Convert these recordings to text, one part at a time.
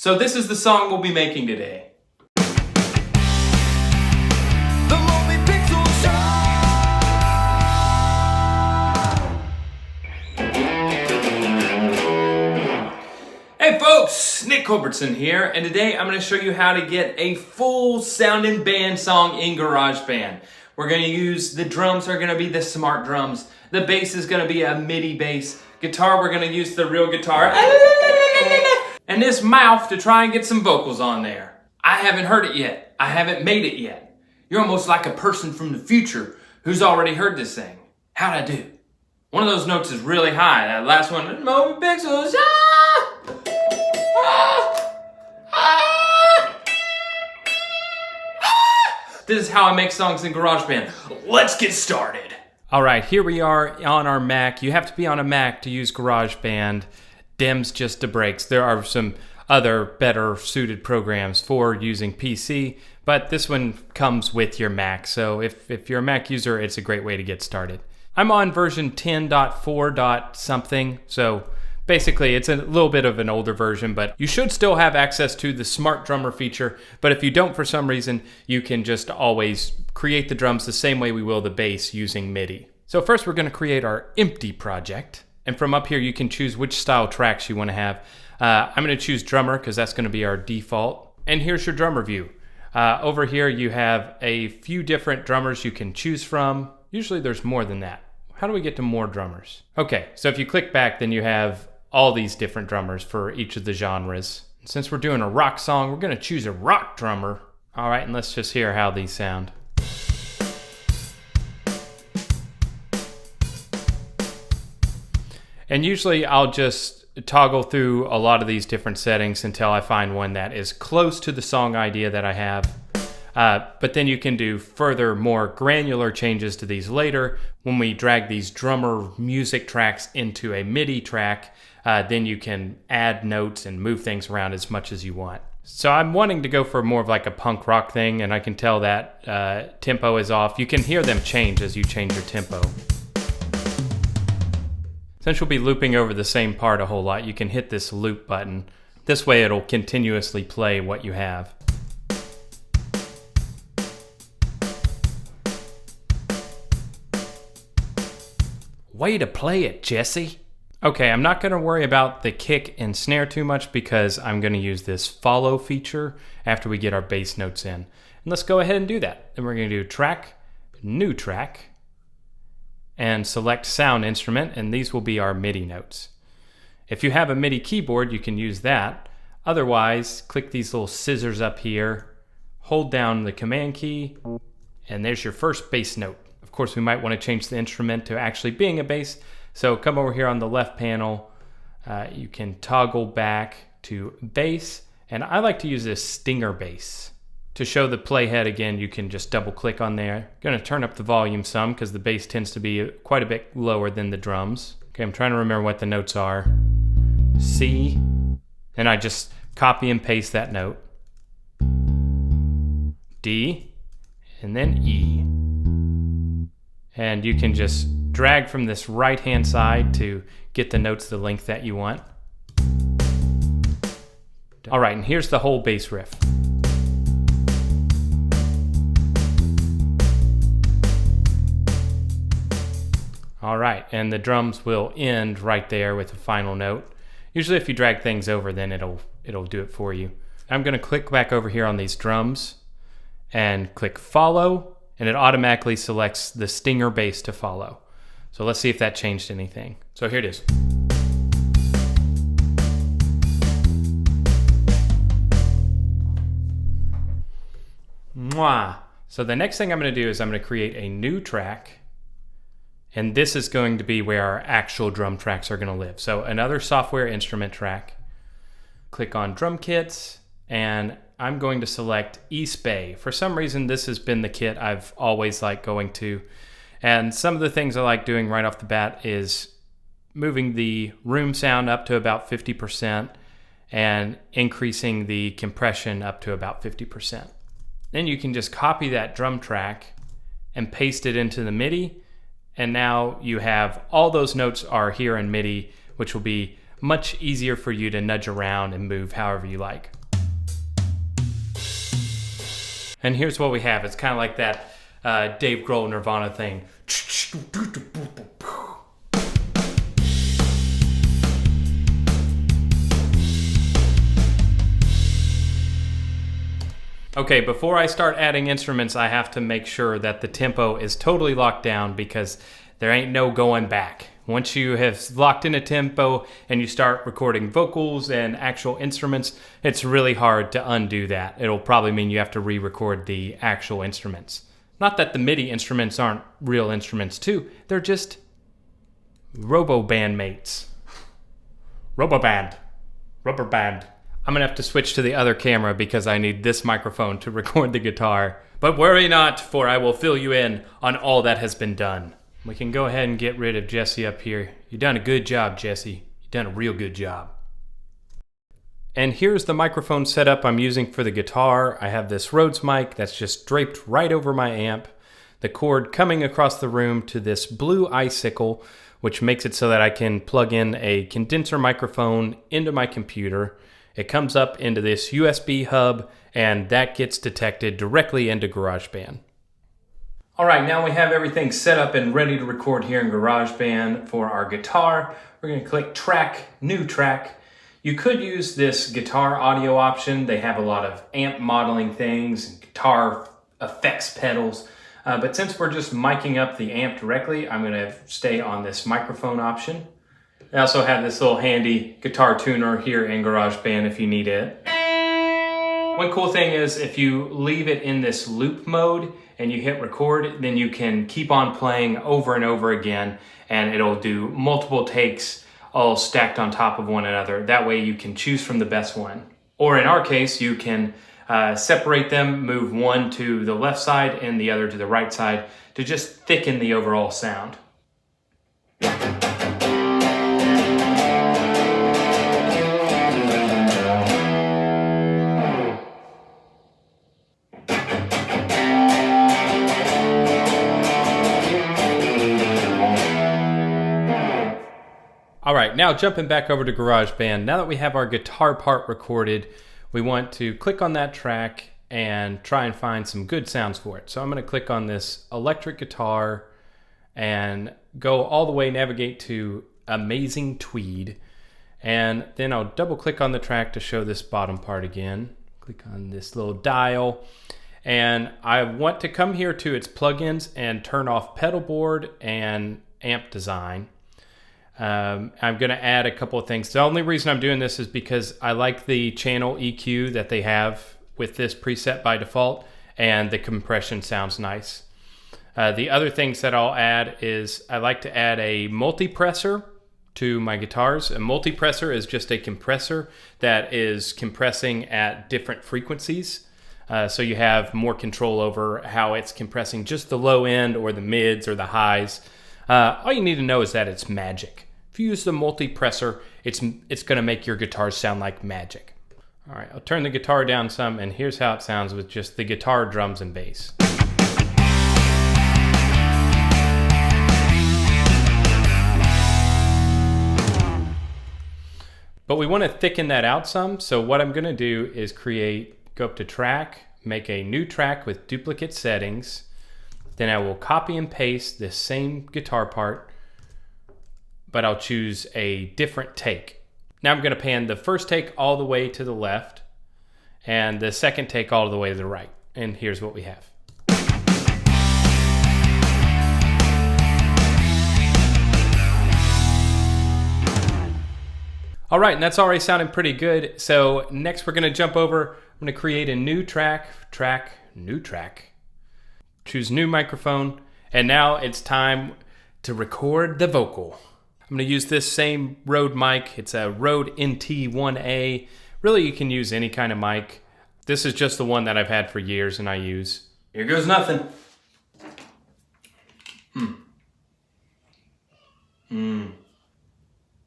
So this is the song we'll be making today. The Moby Pixel Show! Hey folks, Nick Culbertson here, and today I'm going to show you how to get a full sounding band song in GarageBand. We're going to use, the drums are going to be the smart drums, the bass is going to be a Midi bass, guitar we're going to use the real guitar, and this mouth to try and get some vocals on there. I haven't heard it yet, I haven't made it yet. You're almost like a person from the future who's already heard this thing. How'd I do? One of those notes is really high, that last one, Moby Pixel Show! This is how I make songs in GarageBand. Let's get started. All right, here we are on our Mac. You have to be on a Mac to use GarageBand. Dem's just a breaks. There are some other better suited programs for using PC, but this one comes with your Mac. So if you're a Mac user, it's a great way to get started. I'm on version 10.4. something, so basically, it's a little bit of an older version, but you should still have access to the Smart Drummer feature. But if you don't for some reason, you can just always create the drums the same way we will the bass using Midi. So first we're going to create our empty project. And from up here, you can choose which style tracks you want to have. I'm going to choose drummer because that's going to be our default. And here's your drummer view. Over here, you have a few different drummers you can choose from. Usually there's more than that. How do we get to more drummers? Okay, so if you click back, then you have all these different drummers for each of the genres. Since we're doing a rock song, we're going to choose a rock drummer. All right, and let's just hear how these sound. And usually I'll just toggle through a lot of these different settings until I find one that is close to the song idea that I have. But then you can do further, more granular changes to these later. When we drag these drummer music tracks into a MIDI track, then you can add notes and move things around as much as you want. So I'm wanting to go for more of like a punk rock thing, and I can tell that tempo is off. You can hear them change as you change your tempo. Since you'll be looping over the same part a whole lot, you can hit this loop button. This way it'll continuously play what you have. Way to play it, Jesse. Okay, I'm not going to worry about the kick and snare too much because I'm going to use this follow feature after we get our bass notes in. And let's go ahead and do that. Then we're going to do track, new track, and select sound instrument, and these will be our MIDI notes. If you have a MIDI keyboard, you can use that. Otherwise, click these little scissors up here, hold down the command key, and there's your first bass note. Of course, we might want to change the instrument to actually being a bass. So come over here on the left panel, you can toggle back to bass, and I like to use this stinger bass. To show the playhead again, you can just double click on there. Going to turn up the volume some because the bass tends to be quite a bit lower than the drums. Okay, I'm trying to remember what the notes are. C, and I just copy and paste that note. D, and then E. And you can just drag from this right-hand side to get the notes the length that you want. All right, and here's the whole bass riff. All right, and the drums will end right there with the final note. Usually if you drag things over, then it'll do it for you. I'm gonna click back over here on these drums and click follow, and it automatically selects the stinger bass to follow. So let's see if that changed anything. So here it is. Mwah. So the next thing I'm going to do is I'm going to create a new track, and this is going to be where our actual drum tracks are going to live. So another software instrument track. Click on drum kits, and I'm going to select East Bay. For some reason, this has been the kit I've always liked going to. And some of the things I like doing right off the bat is moving the room sound up to about 50% and increasing the compression up to about 50%. Then you can just copy that drum track and paste it into the MIDI. And now you have all those notes are here in MIDI, which will be much easier for you to nudge around and move however you like. And here's what we have. It's kind of like that Dave Grohl Nirvana thing. Okay, before I start adding instruments, I have to make sure that the tempo is totally locked down because there ain't no going back. Once you have locked in a tempo and you start recording vocals and actual instruments, it's really hard to undo that. It'll probably mean you have to re-record the actual instruments. Not that the Midi instruments aren't real instruments too, they're just robo-band mates. Robo-band. Rubber band. I'm gonna have to switch to the other camera because I need this microphone to record the guitar. But worry not, for I will fill you in on all that has been done. We can go ahead and get rid of Jesse up here. You've done a good job, Jesse. You've done a real good job. And here's the microphone setup I'm using for the guitar. I have this Rhodes mic that's just draped right over my amp. The cord coming across the room to this blue icicle, which makes it so that I can plug in a condenser microphone into my computer. It comes up into this USB hub, and that gets detected directly into GarageBand. All right, now we have everything set up and ready to record here in GarageBand for our guitar. We're gonna click Track, New Track. You could use this guitar audio option. They have a lot of amp modeling things and guitar effects pedals. But since we're just miking up the amp directly, I'm gonna stay on this microphone option. I also have this little handy guitar tuner here in GarageBand if you need it. One cool thing is if you leave it in this loop mode and you hit record, then you can keep on playing over and over again, and it'll do multiple takes all stacked on top of one another. That way you can choose from the best one. Or in our case, you can separate them, move one to the left side and the other to the right side to just thicken the overall sound. All right, now jumping back over to GarageBand, now that we have our guitar part recorded, we want to click on that track and try and find some good sounds for it. So I'm gonna click on this electric guitar and go all the way, navigate to Amazing Tweed, and then I'll double click on the track to show this bottom part again. Click on this little dial, and I want to come here to its plugins and turn off pedal board and amp design. I'm going to add a couple of things. The only reason I'm doing this is because I like the channel EQ that they have with this preset by default, and the compression sounds nice. The other things that I'll add is I like to add a multipressor to my guitars. A multipressor is just a compressor that is compressing at different frequencies. So you have more control over how it's compressing just the low end or the mids or the highs. All you need to know is that it's magic. If you use the multipressor, it's going to make your guitar sound like magic. All right, I'll turn the guitar down some, and here's how it sounds with just the guitar, drums, and bass. But we want to thicken that out some, so what I'm going to do is go up to Track, make a new track with duplicate settings. Then I will copy and paste this same guitar part, but I'll choose a different take. Now I'm going to pan the first take all the way to the left and the second take all the way to the right. And here's what we have. All right, and that's already sounding pretty good. So next we're going to jump over. I'm going to create a new track, new track. Choose new microphone, and now it's time to record the vocal. I'm going to use this same Rode mic. It's a Rode NT1A. Really, you can use any kind of mic. This is just the one that I've had for years and I use. Here goes nothing.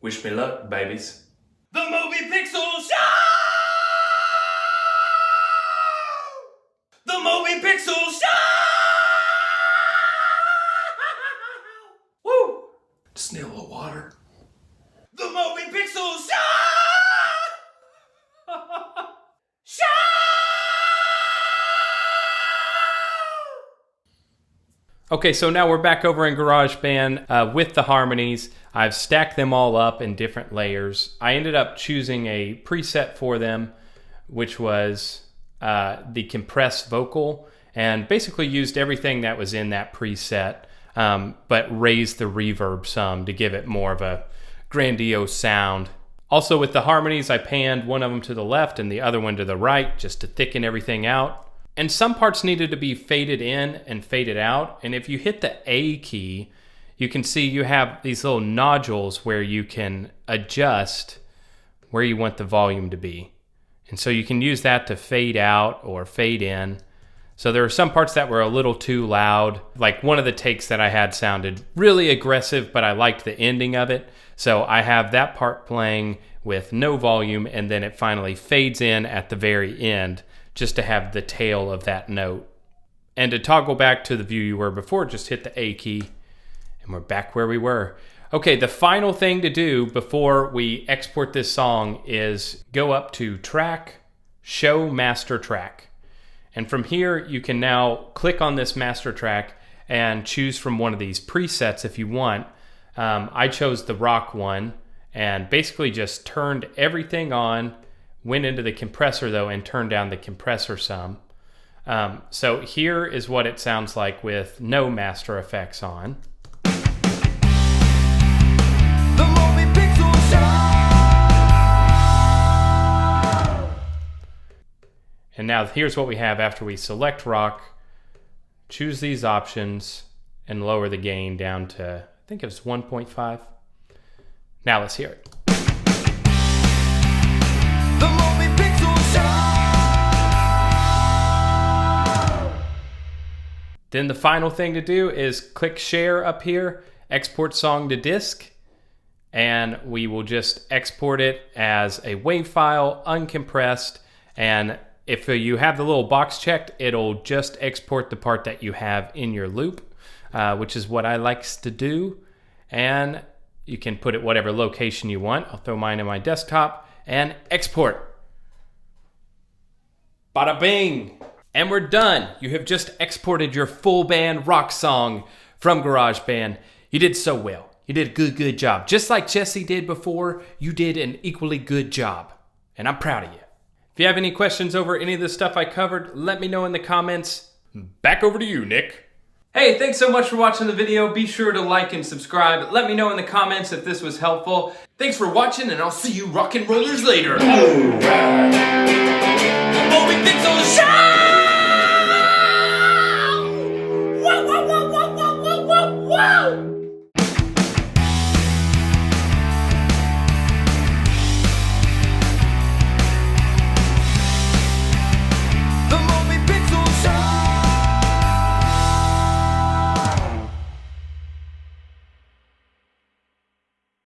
Wish me luck, babies. The Moby Pixel Show! The Moby Pixel Show! Woo! Just need a little water. The Moby Pixel Show! Okay, so now we're back over in GarageBand with the harmonies. I've stacked them all up in different layers. I ended up choosing a preset for them, which was the compressed vocal, and basically used everything that was in that preset, but raised the reverb some to give it more of a grandiose sound. Also with the harmonies, I panned one of them to the left and the other one to the right just to thicken everything out. And some parts needed to be faded in and faded out. And if you hit the A key, you can see you have these little nodules where you can adjust where you want the volume to be. And so you can use that to fade out or fade in. So there are some parts that were a little too loud. Like one of the takes that I had sounded really aggressive, but I liked the ending of it. So I have that part playing with no volume, and then it finally fades in at the very end, just to have the tail of that note. And to toggle back to the view you were before, just hit the A key, and we're back where we were. Okay, the final thing to do before we export this song is go up to Track, Show Master Track. And from here, you can now click on this master track and choose from one of these presets if you want. I chose the rock one and basically just turned everything on, went into the compressor though and turned down the compressor some. So here is what it sounds like with no master effects on. The Moby Pixel Show. And now here's what we have after we select rock, choose these options, and lower the gain down to, I think it's 1.5. Now let's hear it. The Moby Pixel Show. Then the final thing to do is click share up here, export song to disk, and we will just export it as a WAV file, uncompressed, and if you have the little box checked, it'll just export the part that you have in your loop, which is what I likes to do. And you can put it whatever location you want. I'll throw mine in my desktop and export. Bada bing! And we're done. You have just exported your full band rock song from GarageBand. You did so well. You did a good job. Just like Jesse did before, you did an equally good job. And I'm proud of you. If you have any questions over any of the stuff I covered, let me know in the comments. Back over to you, Nick. Hey, thanks so much for watching the video. Be sure to like and subscribe. Let me know in the comments if this was helpful. Thanks for watching, and I'll see you rock and rollers later.